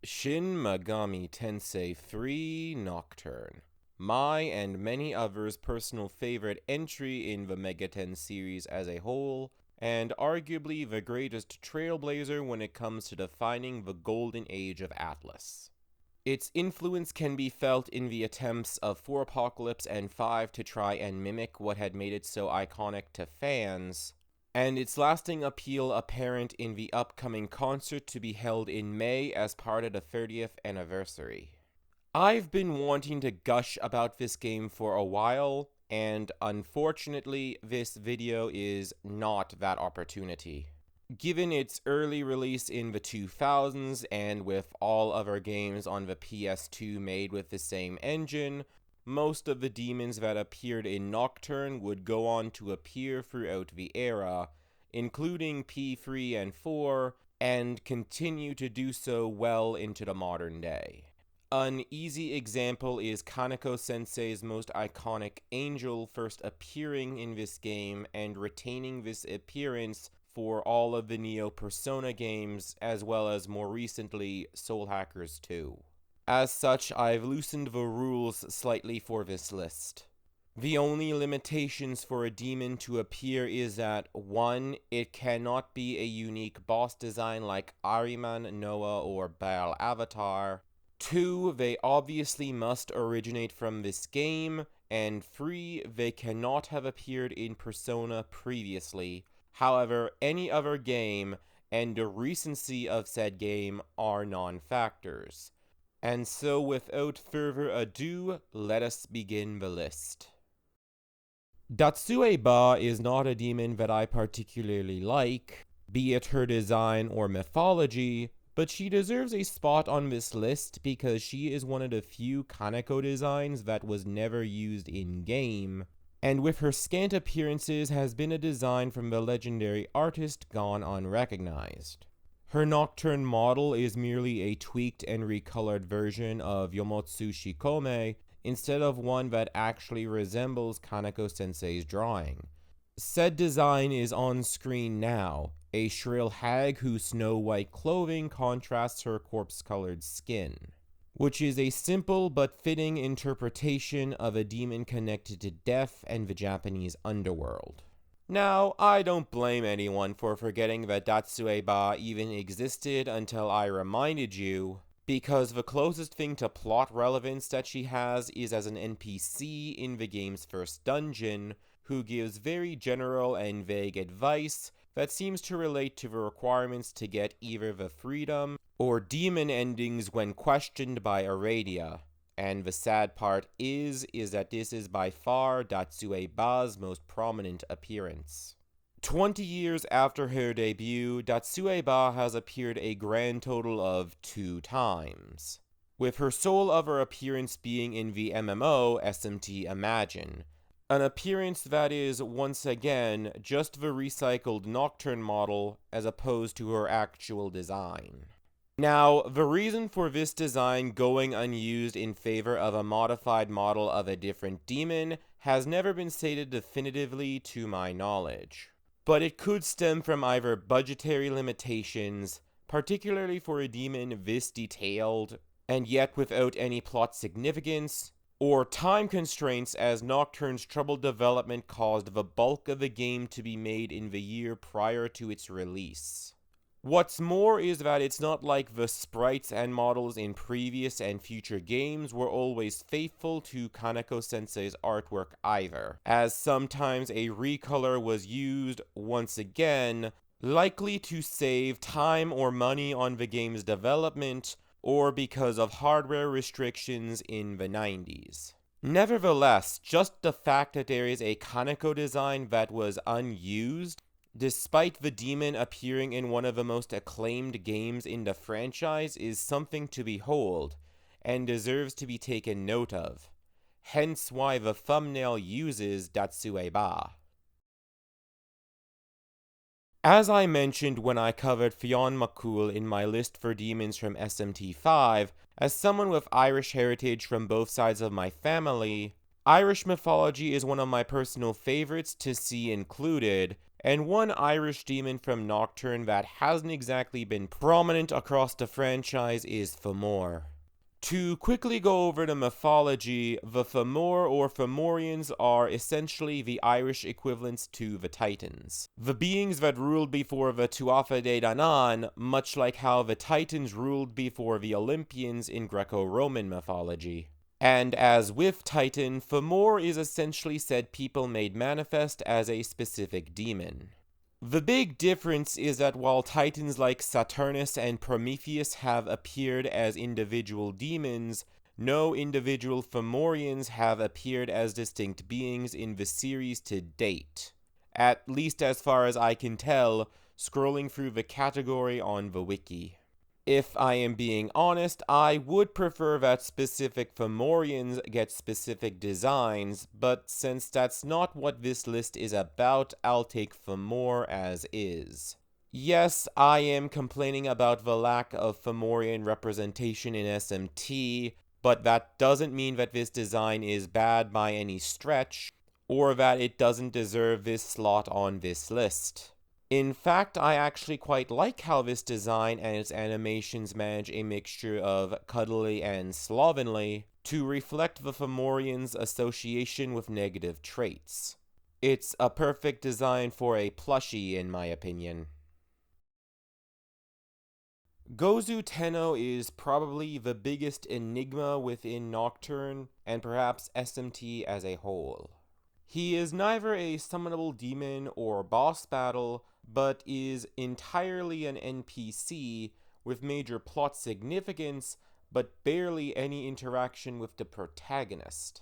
Shin Megami Tensei III Nocturne. My and many others' personal favorite entry in the Megaten series as a whole, and arguably the greatest trailblazer when it comes to defining the golden age of Atlas. Its influence can be felt in the attempts of 4 Apocalypse and 5 to try and mimic what had made it so iconic to fans, and its lasting appeal apparent in the upcoming concert to be held in May as part of the 30th anniversary. I've been wanting to gush about this game for a while, and unfortunately, this video is not that opportunity. Given its early release in the 2000s, and with all other games on the PS2 made with the same engine, most of the demons that appeared in Nocturne would go on to appear throughout the era, including P3 and 4, and continue to do so well into the modern day. An easy example is Kaneko-sensei's most iconic Angel first appearing in this game and retaining this appearance for all of the Neo Persona games, as well as more recently Soul Hackers 2. As such, I've loosened the rules slightly for this list. The only limitations for a demon to appear is that 1. It cannot be a unique boss design like Ahriman, Noah, or Baal Avatar. 2. They obviously must originate from this game. And 3. They cannot have appeared in Persona previously. However, any other game and the recency of said game are non-factors. And so without further ado, let us begin the list. Datsue-ba is not a demon that I particularly like, be it her design or mythology, but she deserves a spot on this list because she is one of the few Kaneko designs that was never used in-game, and with her scant appearances has been a design from the legendary artist gone unrecognized. Her Nocturne model is merely a tweaked and recolored version of Yomotsu Shikome, instead of one that actually resembles Kaneko-sensei's drawing. Said design is on screen now, a shrill hag whose snow-white clothing contrasts her corpse-colored skin, which is a simple but fitting interpretation of a demon connected to death and the Japanese underworld. Now, I don't blame anyone for forgetting that Datsue-ba even existed until I reminded you, because the closest thing to plot relevance that she has is as an NPC in the game's first dungeon, who gives very general and vague advice that seems to relate to the requirements to get either the freedom or demon endings when questioned by Aradia. And the sad part is that this is by far Datsue-ba's most prominent appearance. 20 years after her debut, Datsue-ba has appeared a grand total of 2 times, with her sole other appearance being in the MMO SMT Imagine, an appearance that is, once again, just the recycled Nocturne model as opposed to her actual design. Now, the reason for this design going unused in favor of a modified model of a different demon has never been stated definitively to my knowledge, but it could stem from either budgetary limitations, particularly for a demon this detailed, and yet without any plot significance, or time constraints as Nocturne's troubled development caused the bulk of the game to be made in the year prior to its release. What's more is that it's not like the sprites and models in previous and future games were always faithful to Kaneko-sensei's artwork either, as sometimes a recolor was used, once again, likely to save time or money on the game's development, or because of hardware restrictions in the 90s. Nevertheless, just the fact that there is a Kaneko design that was unused, despite the demon appearing in one of the most acclaimed games in the franchise, is something to behold, and deserves to be taken note of. Hence why the thumbnail uses Datsue-ba. As I mentioned when I covered Fionn McCool in my list for demons from SMT5, as someone with Irish heritage from both sides of my family, Irish mythology is one of my personal favorites to see included, And one Irish demon from Nocturne that hasn't exactly been prominent across the franchise is Fomor. To quickly go over the mythology, the Fomor or Fomorians are essentially the Irish equivalents to the Titans. The beings that ruled before the Tuatha De Danann, much like how the Titans ruled before the Olympians in Greco-Roman mythology. And as with Titan, Fomor is essentially said people made manifest as a specific demon. The big difference is that while titans like Saturnus and Prometheus have appeared as individual demons, no individual Fomorians have appeared as distinct beings in the series to date. At least as far as I can tell, scrolling through the category on the wiki. If I am being honest, I would prefer that specific Fomorians get specific designs, but since that's not what this list is about, I'll take Fomor as is. Yes, I am complaining about the lack of Fomorian representation in SMT, but that doesn't mean that this design is bad by any stretch, or that it doesn't deserve this slot on this list. In fact, I actually quite like how this design and its animations manage a mixture of cuddly and slovenly to reflect the Fomorians' association with negative traits. It's a perfect design for a plushie, in my opinion. Gozu Tenno is probably the biggest enigma within Nocturne, and perhaps SMT as a whole. He is neither a summonable demon or boss battle, but is entirely an NPC with major plot significance, but barely any interaction with the protagonist.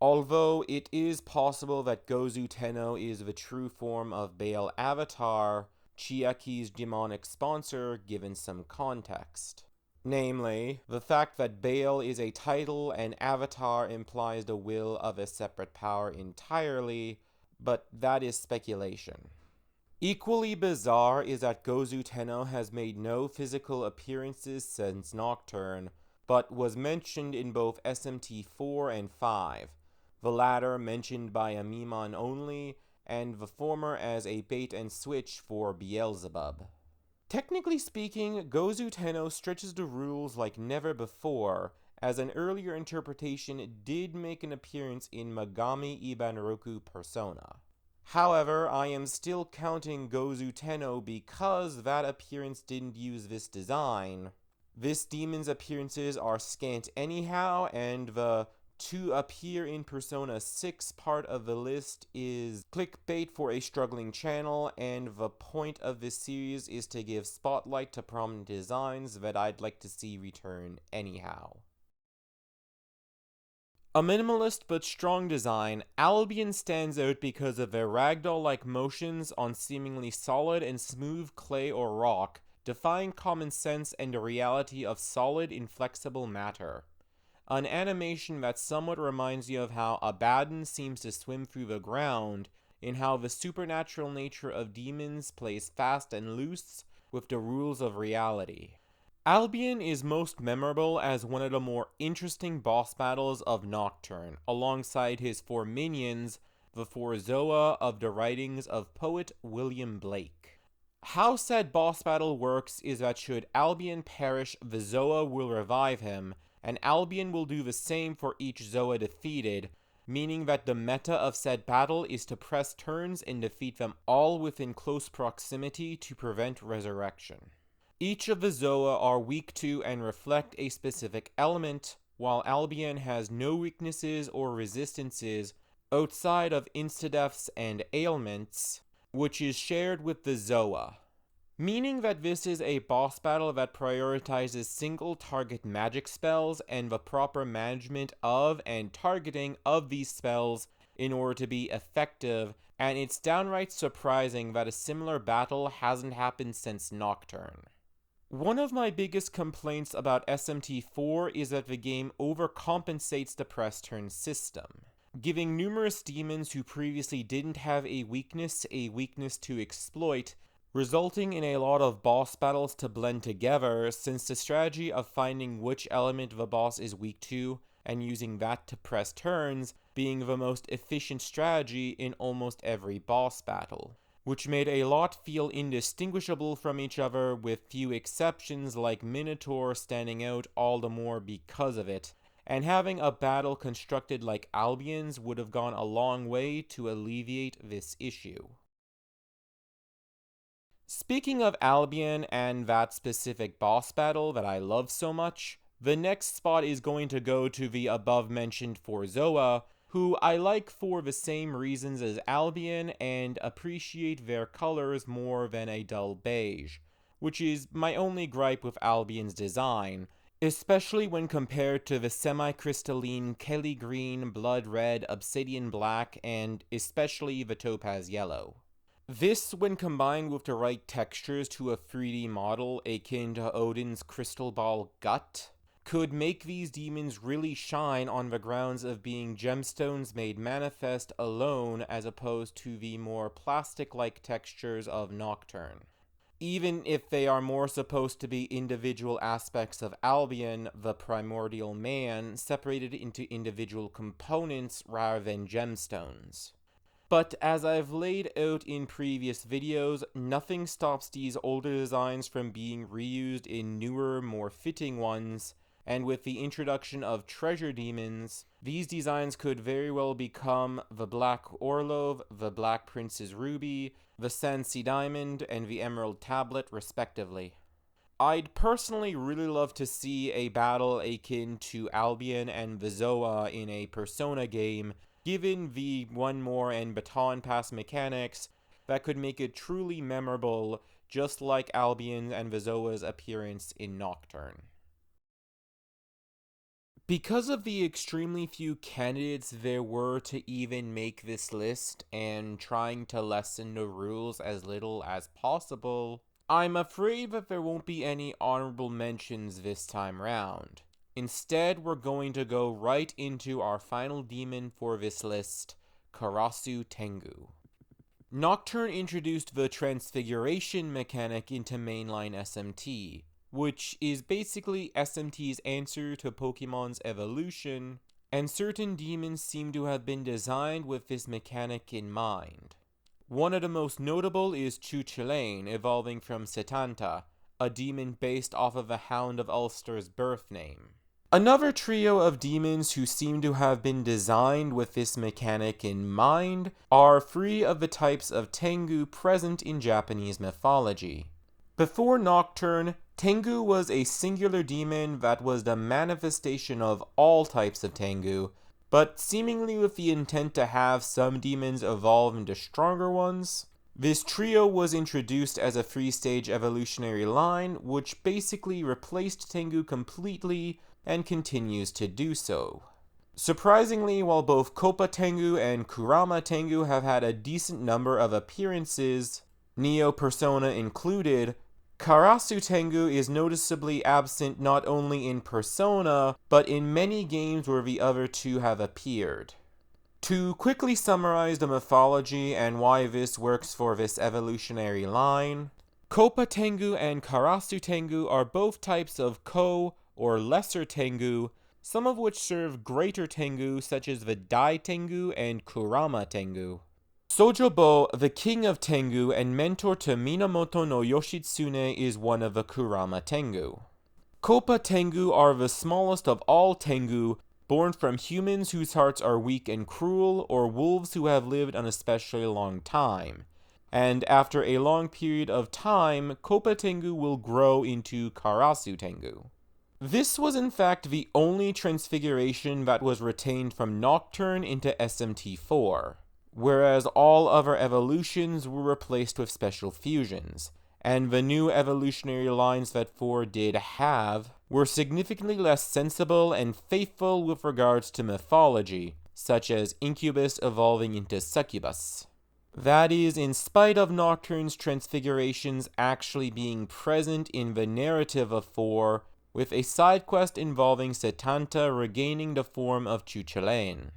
Although it is possible that Gozu Tenno is the true form of Baal Avatar, Chiaki's demonic sponsor, given some context. Namely, the fact that Baal is a title and Avatar implies the will of a separate power entirely, but that is speculation. Equally bizarre is that Gozu Tenno has made no physical appearances since Nocturne, but was mentioned in both SMT 4 and 5, the latter mentioned by a Mimon only, and the former as a bait and switch for Beelzebub. Technically speaking, Gozu Tenno stretches the rules like never before, as an earlier interpretation did make an appearance in Megami Ibanroku Persona. However, I am still counting Gozu Tenno because that appearance didn't use this design. This demon's appearances are scant anyhow, and the to appear in Persona 6 part of the list is clickbait for a struggling channel, and the point of this series is to give spotlight to prominent designs that I'd like to see return anyhow. A minimalist but strong design, Albion stands out because of their ragdoll-like motions on seemingly solid and smooth clay or rock, defying common sense and the reality of solid, inflexible matter. An animation that somewhat reminds you of how Abaddon seems to swim through the ground, in how the supernatural nature of demons plays fast and loose with the rules of reality. Albion is most memorable as one of the more interesting boss battles of Nocturne, alongside his four minions, the four Zoa of the writings of poet William Blake. How said boss battle works is that should Albion perish, the Zoa will revive him, and Albion will do the same for each Zoa defeated, meaning that the meta of said battle is to press turns and defeat them all within close proximity to prevent resurrection. Each of the Zoa are weak to and reflect a specific element, while Albion has no weaknesses or resistances outside of instadeaths and ailments, which is shared with the Zoa. Meaning that this is a boss battle that prioritizes single target magic spells and the proper management of and targeting of these spells in order to be effective, and it's downright surprising that a similar battle hasn't happened since Nocturne. One of my biggest complaints about SMT4 is that the game overcompensates the press turn system, giving numerous demons who previously didn't have a weakness to exploit, resulting in a lot of boss battles to blend together, since the strategy of finding which element the boss is weak to and using that to press turns being the most efficient strategy in almost every boss battle. which made a lot feel indistinguishable from each other, with few exceptions like Minotaur standing out all the more because of it, and having a battle constructed like Albion's would have gone a long way to alleviate this issue. Speaking of Albion and that specific boss battle that I love so much, the next spot is going to go to the above mentioned Forzoa, who I like for the same reasons as Albion and appreciate their colors more than a dull beige, which is my only gripe with Albion's design, especially when compared to the semi-crystalline Kelly green, blood red, obsidian black, and especially the topaz yellow. This, when combined with the right textures to a 3D model akin to Odin's crystal ball gut, could make these demons really shine on the grounds of being gemstones made manifest alone as opposed to the more plastic-like textures of Nocturne. Even if they are more supposed to be individual aspects of Albion, the primordial man, separated into individual components rather than gemstones. But as I've laid out in previous videos, nothing stops these older designs from being reused in newer, more fitting ones, and with the introduction of treasure demons, these designs could very well become the Black Orlov, the Black Prince's Ruby, the Sansi Diamond, and the Emerald Tablet, respectively. I'd personally really love to see a battle akin to Albion and the Zoa in a Persona game, given the one more and baton pass mechanics that could make it truly memorable, just like Albion and the Zoa's appearance in Nocturne. Because of the extremely few candidates there were to even make this list, and trying to lessen the rules as little as possible, I'm afraid that there won't be any honorable mentions this time round. Instead, we're going to go right into our final demon for this list, Karasu Tengu. Nocturne introduced the Transfiguration mechanic into mainline SMT, which is basically SMT's answer to Pokemon's evolution, and certain demons seem to have been designed with this mechanic in mind. One of the most notable is Cuchulainn, evolving from Setanta, a demon based off of the Hound of Ulster's birth name. Another trio of demons who seem to have been designed with this mechanic in mind are three of the types of Tengu present in Japanese mythology. Before Nocturne, Tengu was a singular demon that was the manifestation of all types of Tengu, but seemingly with the intent to have some demons evolve into stronger ones. This trio was introduced as a 3-stage evolutionary line, which basically replaced Tengu completely and continues to do so. Surprisingly, while both Koppa Tengu and Kurama Tengu have had a decent number of appearances, Neo Persona included, Karasu Tengu is noticeably absent not only in Persona, but in many games where the other two have appeared. To quickly summarize the mythology and why this works for this evolutionary line, Koppa Tengu and Karasu Tengu are both types of Ko, or lesser Tengu, some of which serve greater Tengu such as the Dai Tengu and Kurama Tengu. Sojobo, the king of Tengu and mentor to Minamoto no Yoshitsune, is one of the Kurama Tengu. Koppa Tengu are the smallest of all Tengu, born from humans whose hearts are weak and cruel, or wolves who have lived an especially long time. And after a long period of time, Koppa Tengu will grow into Karasu Tengu. This was in fact the only transfiguration that was retained from Nocturne into SMT4, whereas all other evolutions were replaced with special fusions, and the new evolutionary lines that 4 did have were significantly less sensible and faithful with regards to mythology, such as Incubus evolving into Succubus. That is, in spite of Nocturne's transfigurations actually being present in the narrative of 4, with a side quest involving Setanta regaining the form of Cuchulainn.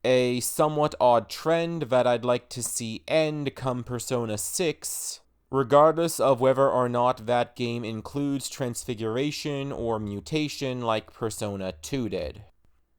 A somewhat odd trend that I'd like to see end come Persona 6, regardless of whether or not that game includes transfiguration or mutation like Persona 2 did.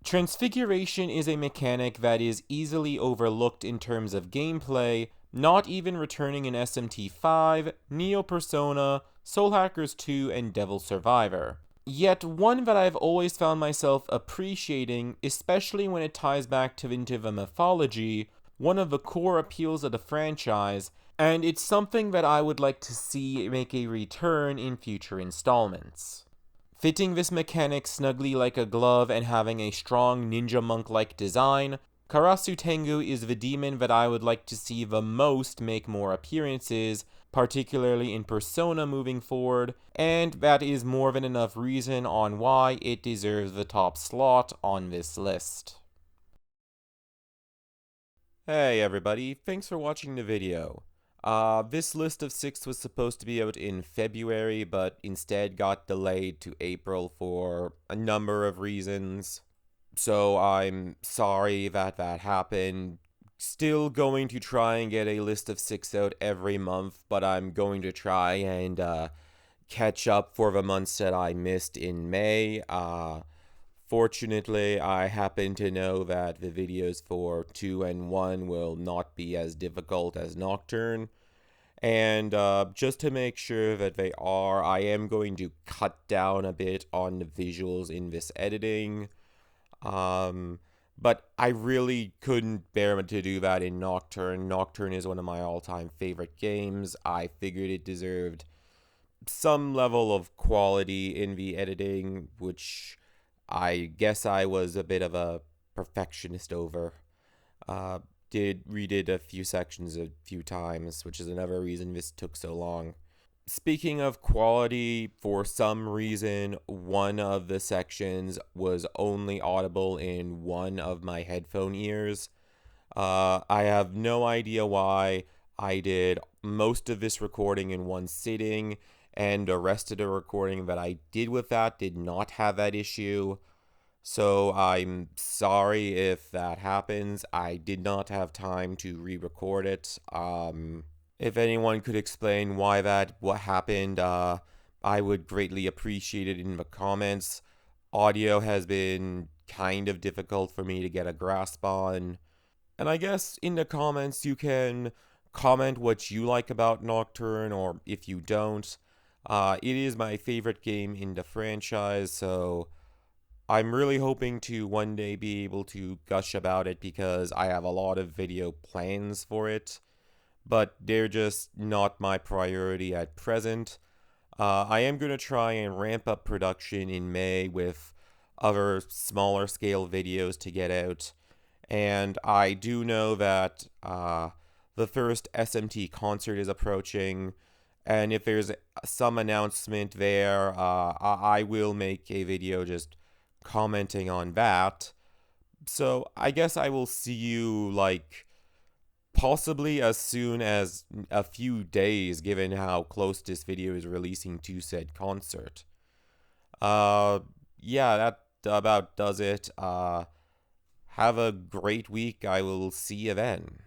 Transfiguration is a mechanic that is easily overlooked in terms of gameplay, not even returning in SMT5, Neo Persona, Soul Hackers 2, and Devil Survivor. Yet one that I've always found myself appreciating, especially when it ties back to into the mythology, one of the core appeals of the franchise, and it's something that I would like to see make a return in future installments. Fitting this mechanic snugly like a glove and having a strong ninja monk-like design, Karasu Tengu is the demon that I would like to see the most make more appearances, particularly in Persona moving forward, and that is more than enough reason on why it deserves the top slot on this list. Hey everybody, thanks for watching the video. This list of 6 was supposed to be out in February, but instead got delayed to April for a number of reasons. So I'm sorry that happened. Still going to try and get a list of 6 out every month, but I'm going to try and catch up for the months that I missed in May. Fortunately, I happen to know that the videos for 2 and 1 will not be as difficult as Nocturne. And just to make sure that they are, I am going to cut down a bit on the visuals in this editing. But I really couldn't bear to do that in Nocturne. Nocturne is one of my all-time favorite games. I figured it deserved some level of quality in the editing, which I guess I was a bit of a perfectionist over. Redid a few sections a few times, which is another reason this took so long. Speaking of quality, for some reason, one of the sections was only audible in one of my headphone ears. I have no idea why. I did most of this recording in one sitting, and the rest of the recording that I did with that did not have that issue. So I'm sorry if that happens. I did not have time to re-record it. If anyone could explain why what happened, I would greatly appreciate it in the comments. Audio has been kind of difficult for me to get a grasp on. And I guess in the comments you can comment what you like about Nocturne, or if you don't. It is my favorite game in the franchise, so I'm really hoping to one day be able to gush about it because I have a lot of video plans for it, but they're just not my priority at present. I am going to try and ramp up production in May with other smaller scale videos to get out, and I do know that the first SMT concert is approaching, and if there's some announcement there, I will make a video just commenting on that. So I guess I will see you like possibly as soon as a few days, given how close this video is releasing to said concert. Yeah, that about does it. Have a great week. I will see you then.